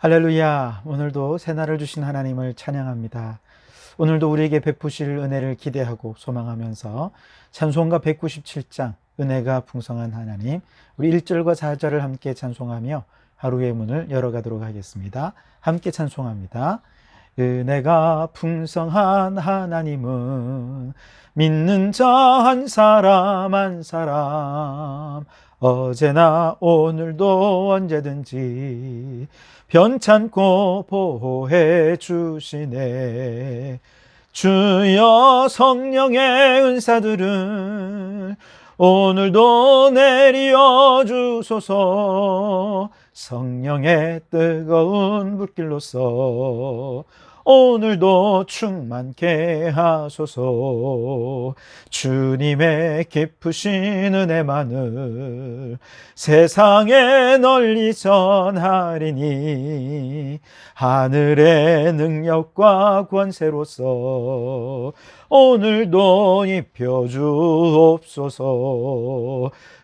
할렐루야. 오늘도 새날을 주신 하나님을 찬양합니다. 오늘도 우리에게 베푸실 은혜를 기대하고 소망하면서 찬송가 197장 은혜가 풍성한 하나님, 우리 1절과 4절을 함께 찬송하며 하루의 문을 열어가도록 하겠습니다. 함께 찬송합니다. 은혜가 풍성한 하나님은 믿는 자 한 사람 한 사람 어제나 오늘도 언제든지 변찮고 보호해 주시네. 주여 성령의 은사들을 오늘도 내려 주소서. 성령의 뜨거운 불길로서 오늘도 충만케 하소서. 주님의 깊으신 은혜만을 세상에 널리 전하리니 하늘의 능력과 권세로서 오늘도 입혀주옵소서.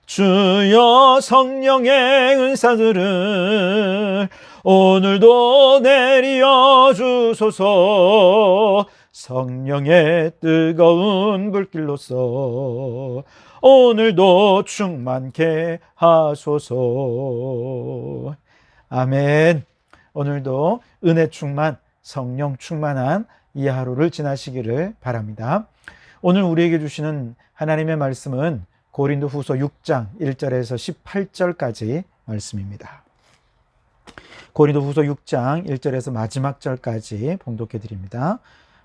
주여 성령의 은사들을 오늘도 내려 주소서. 성령의 뜨거운 불길로서 오늘도 충만케 하소서. 아멘. 오늘도 은혜 충만, 성령 충만한 이 하루를 지나시기를 바랍니다. 오늘 우리에게 주시는 하나님의 말씀은 고린도후서 6장 1절에서 18절까지 말씀입니다. 고린도후서 6장 1절에서 마지막 절까지 봉독해 드립니다.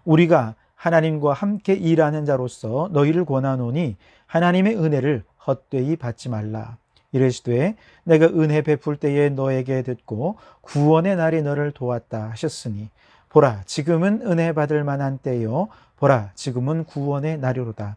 우리가 하나님과 함께 일하는 자로서 너희를 권하노니 하나님의 은혜를 헛되이 받지 말라. 이르시되 내가 은혜 베풀 때에 너에게 듣고 구원의 날이 너를 도왔다 하셨으니 보라 지금은 은혜 받을 만한 때요 보라 지금은 구원의 날이로다.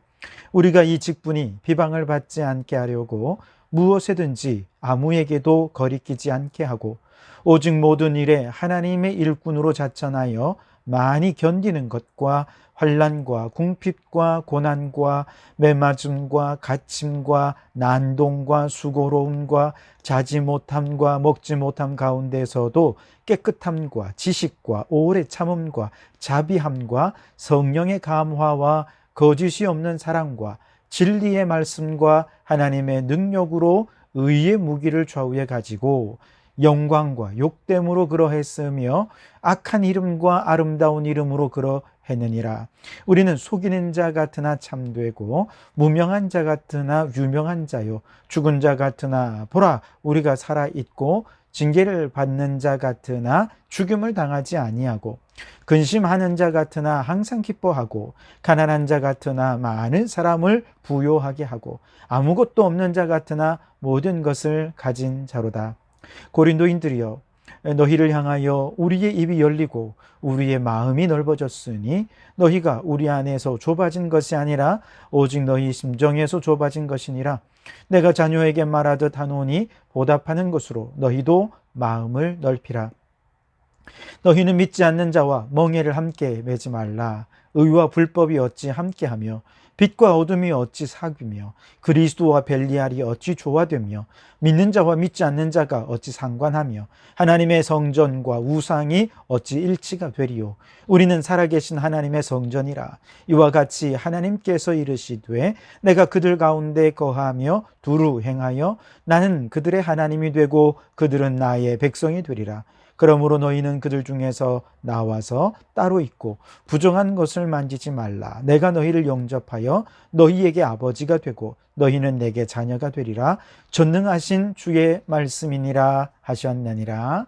우리가 이 직분이 비방을 받지 않게 하려고 무엇에든지 아무에게도 거리끼지 않게 하고 오직 모든 일에 하나님의 일꾼으로 자천하여 많이 견디는 것과 환난과 궁핍과 고난과 매맞음과 갇힘과 난동과 수고로움과 자지 못함과 먹지 못함 가운데서도 깨끗함과 지식과 오래 참음과 자비함과 성령의 감화와 거짓이 없는 사랑과 진리의 말씀과 하나님의 능력으로 의의 무기를 좌우에 가지고 영광과 욕됨으로 그러했으며 악한 이름과 아름다운 이름으로 그러했느니라. 우리는 속이는 자 같으나 참되고 무명한 자 같으나 유명한 자요 죽은 자 같으나 보라 우리가 살아있고 징계를 받는 자 같으나 죽임을 당하지 아니하고 근심하는 자 같으나 항상 기뻐하고 가난한 자 같으나 많은 사람을 부요하게 하고 아무것도 없는 자 같으나 모든 것을 가진 자로다. 고린도인들이여 너희를 향하여 우리의 입이 열리고 우리의 마음이 넓어졌으니 너희가 우리 안에서 좁아진 것이 아니라 오직 너희 심정에서 좁아진 것이니라. 내가 자녀에게 말하듯 하노니 보답하는 것으로 너희도 마음을 넓히라. 너희는 믿지 않는 자와 멍에를 함께 매지 말라. 의와 불법이 어찌 함께하며 빛과 어둠이 어찌 사귀며 그리스도와 벨리알이 어찌 조화되며 믿는 자와 믿지 않는 자가 어찌 상관하며 하나님의 성전과 우상이 어찌 일치가 되리요. 우리는 살아계신 하나님의 성전이라. 이와 같이 하나님께서 이르시되 내가 그들 가운데 거하며 두루 행하여 나는 그들의 하나님이 되고 그들은 나의 백성이 되리라. 그러므로 너희는 그들 중에서 나와서 따로 있고 부정한 것을 만지지 말라. 내가 너희를 영접하여 너희에게 아버지가 되고 너희는 내게 자녀가 되리라. 전능하신 주의 말씀이니라 하셨느니라.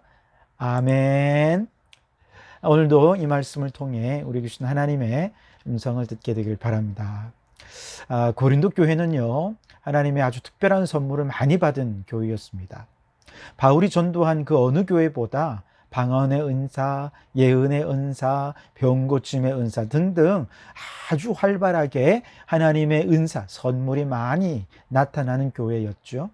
아멘. 오늘도 이 말씀을 통해 우리 주신 하나님의 음성을 듣게 되길 바랍니다. 고린도 교회는요 하나님의 아주 특별한 선물을 많이 받은 교회였습니다. 바울이 전도한 그 어느 교회보다 방언의 은사, 예언의 은사, 병 고침의 은사 등등 아주 활발하게 하나님의 은사, 선물이 많이 나타나는 교회였죠.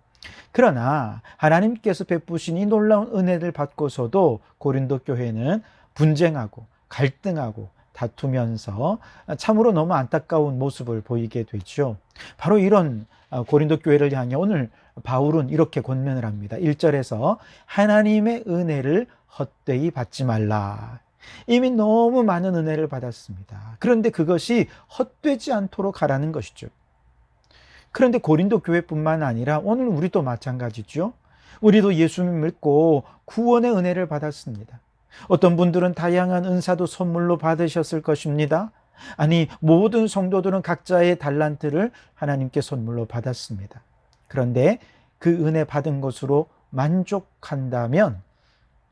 그러나 하나님께서 베푸신 이 놀라운 은혜를 받고서도 고린도 교회는 분쟁하고 갈등하고 다투면서 참으로 너무 안타까운 모습을 보이게 되죠. 바로 이런 고린도 교회를 향해 오늘 바울은 이렇게 권면을 합니다. 1절에서 하나님의 은혜를 헛되이 받지 말라. 이미 너무 많은 은혜를 받았습니다. 그런데 그것이 헛되지 않도록 하라는 것이죠. 그런데 고린도 교회뿐만 아니라 오늘 우리도 마찬가지죠. 우리도 예수님 믿고 구원의 은혜를 받았습니다. 어떤 분들은 다양한 은사도 선물로 받으셨을 것입니다. 아니, 모든 성도들은 각자의 달란트를 하나님께 선물로 받았습니다. 그런데 그 은혜 받은 것으로 만족한다면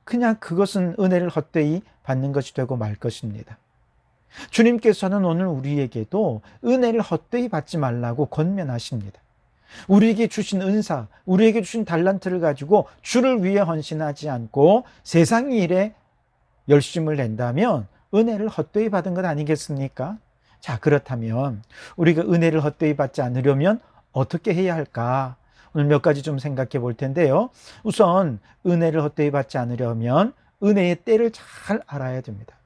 그냥 그것은 은혜를 헛되이 받는 것이 되고 말 것입니다. 주님께서는 오늘 우리에게도 은혜를 헛되이 받지 말라고 권면하십니다. 우리에게 주신 은사, 우리에게 주신 달란트를 가지고 주를 위해 헌신하지 않고 세상 일에 열심을 낸다면 은혜를 헛되이 받은 것 아니겠습니까? 자, 그렇다면 우리가 은혜를 헛되이 받지 않으려면 어떻게 해야 할까? 오늘 몇 가지 좀 생각해 볼 텐데요. 우선 은혜를 헛되이 받지 않으려면 은혜의 때를 잘 알아야 됩니다.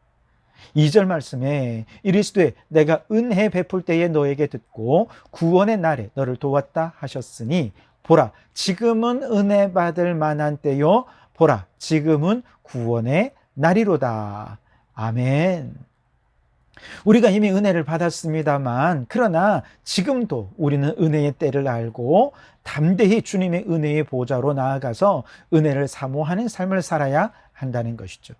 2절 말씀에 이르시되 내가 은혜 베풀 때에 너에게 듣고 구원의 날에 너를 도왔다 하셨으니 보라 지금은 은혜 받을 만한 때요 보라 지금은 구원의 날이로다. 아멘. 우리가 이미 은혜를 받았습니다만 그러나 지금도 우리는 은혜의 때를 알고 담대히 주님의 은혜의 보좌로 나아가서 은혜를 사모하는 삶을 살아야 한다는 것이죠.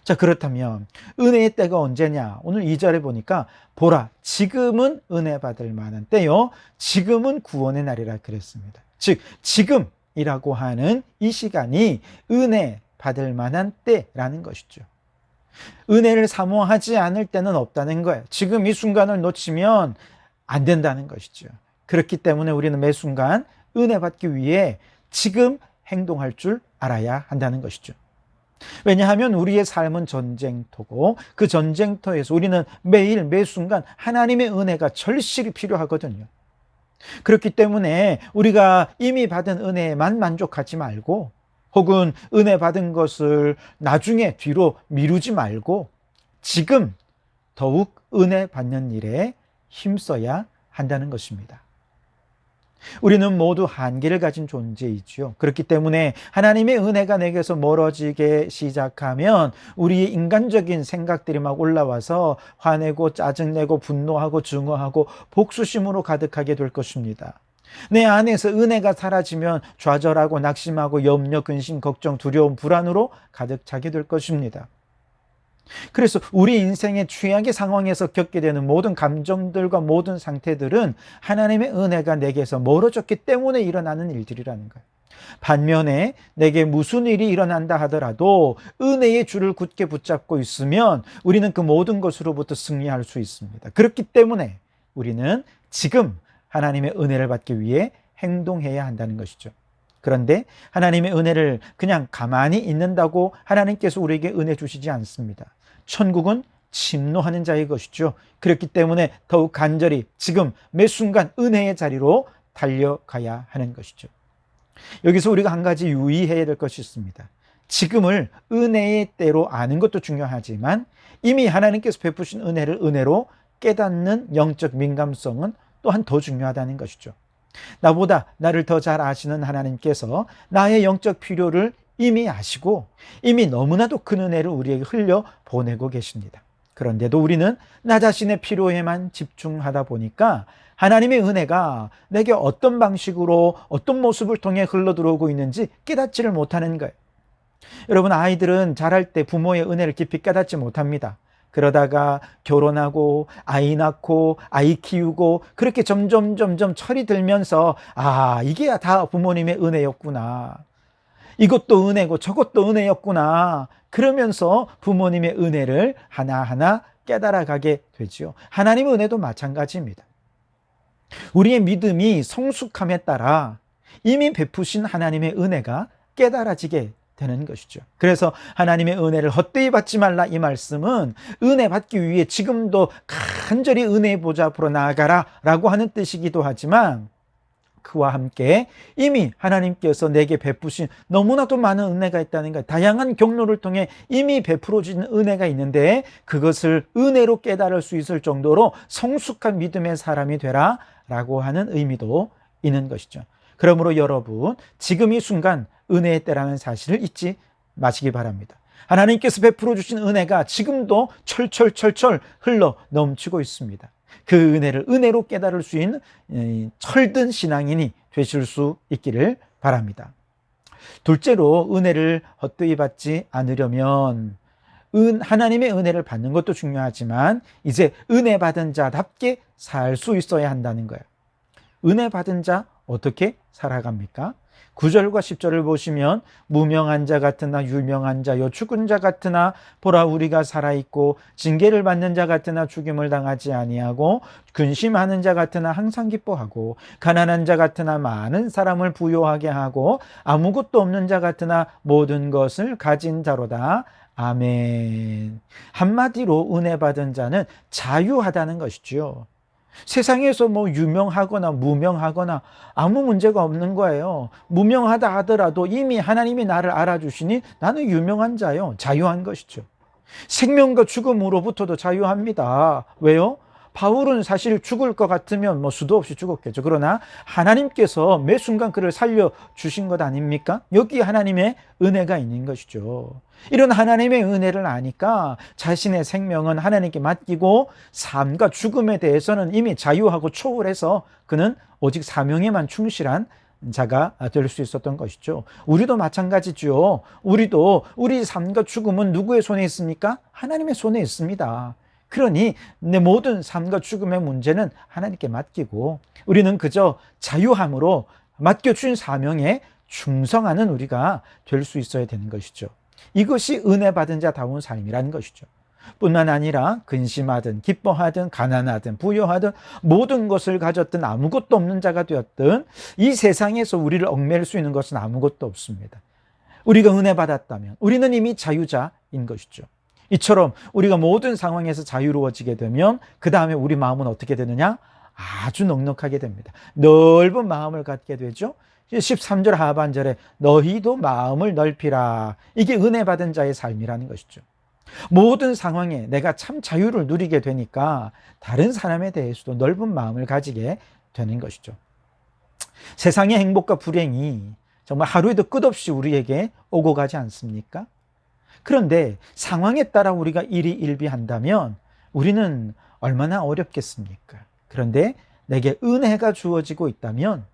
자, 그렇다면 은혜의 때가 언제냐? 오늘 2절에 보니까 보라 지금은 은혜 받을 만한 때요 지금은 구원의 날이라 그랬습니다. 즉 지금이라고 하는 이 시간이 은혜 받을 만한 때라는 것이죠. 은혜를 사모하지 않을 때는 없다는 거예요. 지금 이 순간을 놓치면 안 된다는 것이죠. 그렇기 때문에 우리는 매 순간 은혜 받기 위해 지금 행동할 줄 알아야 한다는 것이죠. 왜냐하면 우리의 삶은 전쟁터고 그 전쟁터에서 우리는 매일 매 순간 하나님의 은혜가 절실히 필요하거든요. 그렇기 때문에 우리가 이미 받은 은혜에만 만족하지 말고 혹은 은혜 받은 것을 나중에 뒤로 미루지 말고 지금 더욱 은혜 받는 일에 힘써야 한다는 것입니다. 우리는 모두 한계를 가진 존재이지요. 그렇기 때문에 하나님의 은혜가 내게서 멀어지게 시작하면 우리의 인간적인 생각들이 막 올라와서 화내고 짜증내고 분노하고 증오하고 복수심으로 가득하게 될 것입니다. 내 안에서 은혜가 사라지면 좌절하고 낙심하고 염려, 근심, 걱정, 두려움, 불안으로 가득 차게 될 것입니다. 그래서 우리 인생의 최악의 상황에서 겪게 되는 모든 감정들과 모든 상태들은 하나님의 은혜가 내게서 멀어졌기 때문에 일어나는 일들이라는 거예요. 반면에 내게 무슨 일이 일어난다 하더라도 은혜의 줄을 굳게 붙잡고 있으면 우리는 그 모든 것으로부터 승리할 수 있습니다. 그렇기 때문에 우리는 지금 하나님의 은혜를 받기 위해 행동해야 한다는 것이죠. 그런데 하나님의 은혜를 그냥 가만히 있는다고 하나님께서 우리에게 은혜 주시지 않습니다. 천국은 침노하는 자의 것이죠. 그렇기 때문에 더욱 간절히 지금 매 순간 은혜의 자리로 달려가야 하는 것이죠. 여기서 우리가 한 가지 유의해야 될 것이 있습니다. 지금을 은혜의 때로 아는 것도 중요하지만 이미 하나님께서 베푸신 은혜를 은혜로 깨닫는 영적 민감성은 또한 더 중요하다는 것이죠. 나보다 나를 더 잘 아시는 하나님께서 나의 영적 필요를 이미 아시고 이미 너무나도 큰 은혜를 우리에게 흘려 보내고 계십니다. 그런데도 우리는 나 자신의 필요에만 집중하다 보니까 하나님의 은혜가 내게 어떤 방식으로 어떤 모습을 통해 흘러 들어오고 있는지 깨닫지를 못하는 거예요. 여러분, 아이들은 자랄 때 부모의 은혜를 깊이 깨닫지 못합니다. 그러다가 결혼하고 아이 낳고 아이 키우고 그렇게 점점 철이 들면서 이게 다 부모님의 은혜였구나. 이것도 은혜고 저것도 은혜였구나. 그러면서 부모님의 은혜를 하나하나 깨달아가게 되죠. 하나님의 은혜도 마찬가지입니다. 우리의 믿음이 성숙함에 따라 이미 베푸신 하나님의 은혜가 깨달아지게 되는 것이죠. 그래서 하나님의 은혜를 헛되이 받지 말라 이 말씀은 은혜 받기 위해 지금도 간절히 은혜의 보좌 앞으로 나아가라 라고 하는 뜻이기도 하지만 그와 함께 이미 하나님께서 내게 베푸신 너무나도 많은 은혜가 있다는 것, 다양한 경로를 통해 이미 베풀어진 은혜가 있는데 그것을 은혜로 깨달을 수 있을 정도로 성숙한 믿음의 사람이 되라 라고 하는 의미도 있는 것이죠. 그러므로 여러분, 지금 이 순간 은혜의 때라는 사실을 잊지 마시기 바랍니다. 하나님께서 베풀어 주신 은혜가 지금도 철철철철 흘러 넘치고 있습니다. 그 은혜를 은혜로 깨달을 수 있는 철든 신앙인이 되실 수 있기를 바랍니다. 둘째로, 은혜를 헛되이 받지 않으려면 하나님의 은혜를 받는 것도 중요하지만 이제 은혜 받은 자답게 살 수 있어야 한다는 거예요. 은혜 받은 자 어떻게 살아갑니까? 9절과 10절을 보시면 무명한 자 같으나 유명한 자요 죽은 자 같으나 보라 우리가 살아있고 징계를 받는 자 같으나 죽임을 당하지 아니하고 근심하는 자 같으나 항상 기뻐하고 가난한 자 같으나 많은 사람을 부요하게 하고 아무것도 없는 자 같으나 모든 것을 가진 자로다. 아멘. 한마디로 은혜 받은 자는 자유하다는 것이죠. 세상에서 뭐 유명하거나 무명하거나 아무 문제가 없는 거예요. 무명하다 하더라도 이미 하나님이 나를 알아주시니 나는 유명한 자요. 자유한 것이죠. 생명과 죽음으로부터도 자유합니다. 왜요? 바울은 사실 죽을 것 같으면 뭐 수도 없이 죽었겠죠. 그러나 하나님께서 매 순간 그를 살려주신 것 아닙니까? 여기 하나님의 은혜가 있는 것이죠. 이런 하나님의 은혜를 아니까 자신의 생명은 하나님께 맡기고 삶과 죽음에 대해서는 이미 자유하고 초월해서 그는 오직 사명에만 충실한 자가 될 수 있었던 것이죠. 우리도 마찬가지죠. 우리도 우리 삶과 죽음은 누구의 손에 있습니까? 하나님의 손에 있습니다. 그러니 내 모든 삶과 죽음의 문제는 하나님께 맡기고 우리는 그저 자유함으로 맡겨준 사명에 충성하는 우리가 될 수 있어야 되는 것이죠. 이것이 은혜 받은 자다운 삶이라는 것이죠. 뿐만 아니라 근심하든 기뻐하든 가난하든 부여하든 모든 것을 가졌든 아무것도 없는 자가 되었든 이 세상에서 우리를 얽매일 수 있는 것은 아무것도 없습니다. 우리가 은혜 받았다면 우리는 이미 자유자인 것이죠. 이처럼 우리가 모든 상황에서 자유로워지게 되면 그 다음에 우리 마음은 어떻게 되느냐? 아주 넉넉하게 됩니다. 넓은 마음을 갖게 되죠. 13절 하반절에 너희도 마음을 넓히라. 이게 은혜 받은 자의 삶이라는 것이죠. 모든 상황에 내가 참 자유를 누리게 되니까 다른 사람에 대해서도 넓은 마음을 가지게 되는 것이죠. 세상의 행복과 불행이 정말 하루에도 끝없이 우리에게 오고 가지 않습니까? 그런데 상황에 따라 우리가 일희일비한다면 우리는 얼마나 어렵겠습니까? 그런데 내게 은혜가 주어지고 있다면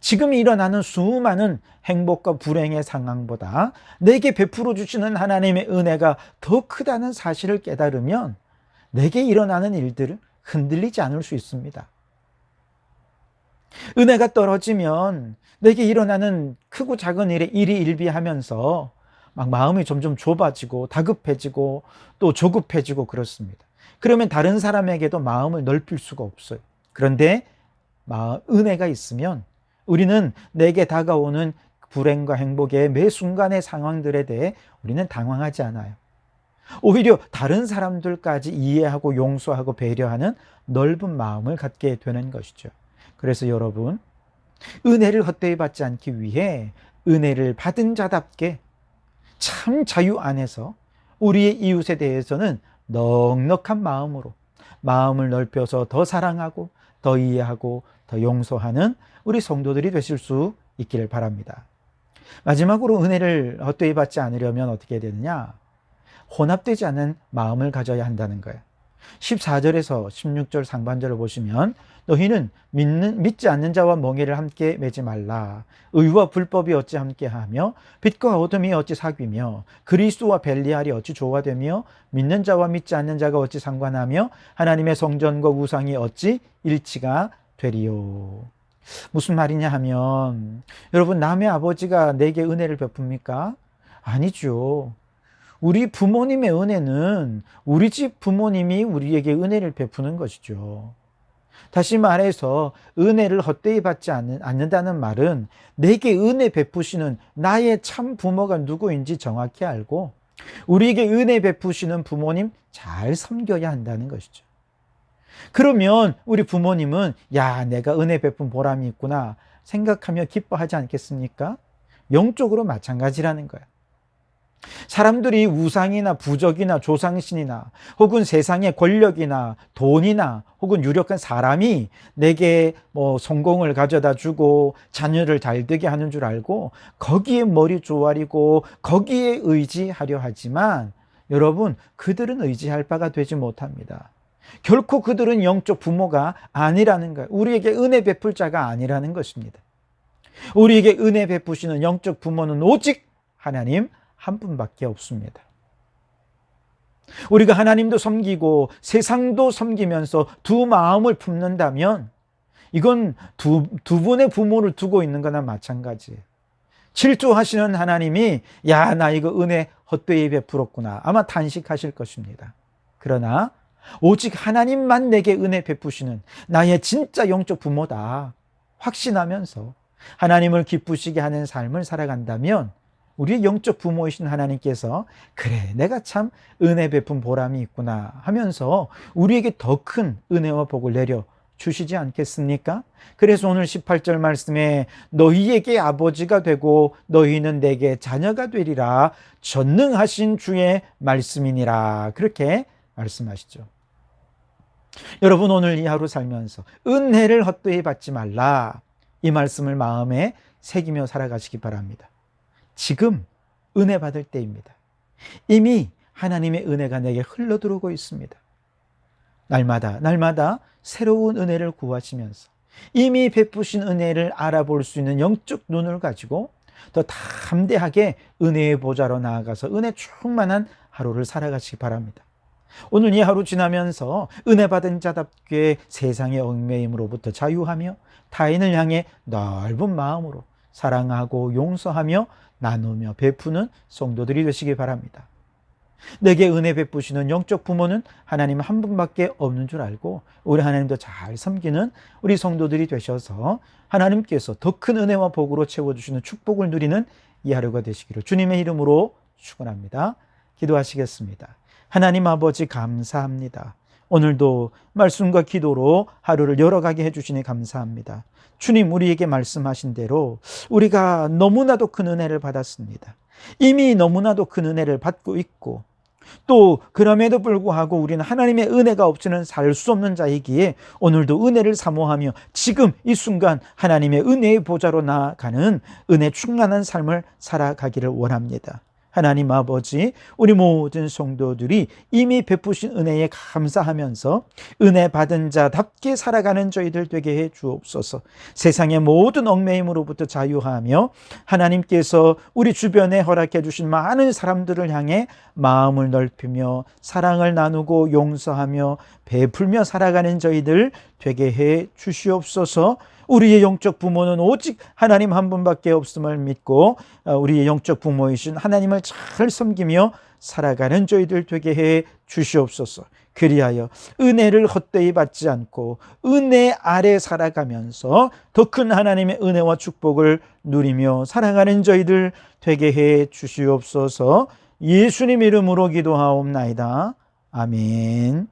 지금 일어나는 수많은 행복과 불행의 상황보다 내게 베풀어 주시는 하나님의 은혜가 더 크다는 사실을 깨달으면 내게 일어나는 일들을 흔들리지 않을 수 있습니다. 은혜가 떨어지면 내게 일어나는 크고 작은 일에 일희일비하면서 막 마음이 점점 좁아지고 다급해지고 또 조급해지고 그렇습니다. 그러면 다른 사람에게도 마음을 넓힐 수가 없어요. 그런데 은혜가 있으면 우리는 내게 다가오는 불행과 행복의 매 순간의 상황들에 대해 우리는 당황하지 않아요. 오히려 다른 사람들까지 이해하고 용서하고 배려하는 넓은 마음을 갖게 되는 것이죠. 그래서 여러분, 은혜를 헛되이 받지 않기 위해 은혜를 받은 자답게 참 자유 안에서 우리의 이웃에 대해서는 넉넉한 마음으로 마음을 넓혀서 더 사랑하고 더 이해하고 더 용서하는 우리 성도들이 되실 수 있기를 바랍니다. 마지막으로 은혜를 헛되이 받지 않으려면 어떻게 되느냐? 혼합되지 않은 마음을 가져야 한다는 거예요. 14절에서 16절 상반절을 보시면 너희는 믿지 않는 자와 멍에를 함께 매지 말라. 의와 불법이 어찌 함께하며 빛과 어둠이 어찌 사귀며 그리스도와 벨리알이 어찌 조화되며 믿는 자와 믿지 않는 자가 어찌 상관하며 하나님의 성전과 우상이 어찌 일치가 되리요. 무슨 말이냐 하면 여러분, 남의 아버지가 내게 은혜를 베풉니까? 아니죠. 우리 부모님의 은혜는 우리 집 부모님이 우리에게 은혜를 베푸는 것이죠. 다시 말해서 은혜를 헛되이 받지 않는다는 말은 내게 은혜 베푸시는 나의 참 부모가 누구인지 정확히 알고 우리에게 은혜 베푸시는 부모님 잘 섬겨야 한다는 것이죠. 그러면 우리 부모님은 야, 내가 은혜 베푼 보람이 있구나 생각하며 기뻐하지 않겠습니까? 영적으로 마찬가지라는 거야. 사람들이 우상이나 부적이나 조상신이나 혹은 세상의 권력이나 돈이나 혹은 유력한 사람이 내게 성공을 가져다 주고 자녀를 잘 되게 하는 줄 알고 거기에 머리 조아리고 거기에 의지하려 하지만 여러분, 그들은 의지할 바가 되지 못합니다. 결코 그들은 영적 부모가 아니라는 거예요. 우리에게 은혜 베풀 자가 아니라는 것입니다. 우리에게 은혜 베푸시는 영적 부모는 오직 하나님 한 분밖에 없습니다. 우리가 하나님도 섬기고 세상도 섬기면서 두 마음을 품는다면 이건 두 분의 부모를 두고 있는 거나 마찬가지예요. 질투하시는 하나님이 야, 나 이거 은혜 헛되이 베풀었구나, 아마 탄식하실 것입니다. 그러나 오직 하나님만 내게 은혜 베푸시는 나의 진짜 영적 부모다 확신하면서 하나님을 기쁘시게 하는 삶을 살아간다면 우리의 영적 부모이신 하나님께서 그래, 내가 참 은혜 베푼 보람이 있구나 하면서 우리에게 더 큰 은혜와 복을 내려 주시지 않겠습니까? 그래서 오늘 18절 말씀에 너희에게 아버지가 되고 너희는 내게 자녀가 되리라 전능하신 주의 말씀이니라, 그렇게 말씀하시죠. 여러분, 오늘 이 하루 살면서 은혜를 헛되이 받지 말라, 이 말씀을 마음에 새기며 살아가시기 바랍니다. 지금 은혜 받을 때입니다. 이미 하나님의 은혜가 내게 흘러들어오고 있습니다. 날마다 새로운 은혜를 구하시면서 이미 베푸신 은혜를 알아볼 수 있는 영적 눈을 가지고 더 담대하게 은혜의 보좌로 나아가서 은혜 충만한 하루를 살아가시기 바랍니다. 오늘 이 하루 지나면서 은혜 받은 자답게 세상의 얽매임으로부터 자유하며 타인을 향해 넓은 마음으로 사랑하고 용서하며 나누며 베푸는 성도들이 되시기 바랍니다. 내게 은혜 베푸시는 영적 부모는 하나님 한 분밖에 없는 줄 알고 우리 하나님도 잘 섬기는 우리 성도들이 되셔서 하나님께서 더 큰 은혜와 복으로 채워주시는 축복을 누리는 이 하루가 되시기를 주님의 이름으로 축원합니다. 기도하시겠습니다. 하나님 아버지, 감사합니다. 오늘도 말씀과 기도로 하루를 열어가게 해주시니 감사합니다. 주님, 우리에게 말씀하신 대로 우리가 너무나도 큰 은혜를 받았습니다. 이미 너무나도 큰 은혜를 받고 있고 또 그럼에도 불구하고 우리는 하나님의 은혜가 없이는 살 수 없는 자이기에 오늘도 은혜를 사모하며 지금 이 순간 하나님의 은혜의 보좌로 나아가는 은혜 충만한 삶을 살아가기를 원합니다. 하나님 아버지, 우리 모든 성도들이 이미 베푸신 은혜에 감사하면서 은혜 받은 자답게 살아가는 저희들 되게 해 주옵소서. 세상의 모든 얽매임으로부터 자유하며 하나님께서 우리 주변에 허락해 주신 많은 사람들을 향해 마음을 넓히며 사랑을 나누고 용서하며 베풀며 살아가는 저희들 되게 해 주시옵소서. 우리의 영적 부모는 오직 하나님 한 분밖에 없음을 믿고 우리의 영적 부모이신 하나님을 잘 섬기며 살아가는 저희들 되게 해 주시옵소서. 그리하여 은혜를 헛되이 받지 않고 은혜 아래 살아가면서 더 큰 하나님의 은혜와 축복을 누리며 살아가는 저희들 되게 해 주시옵소서. 예수님 이름으로 기도하옵나이다. 아멘.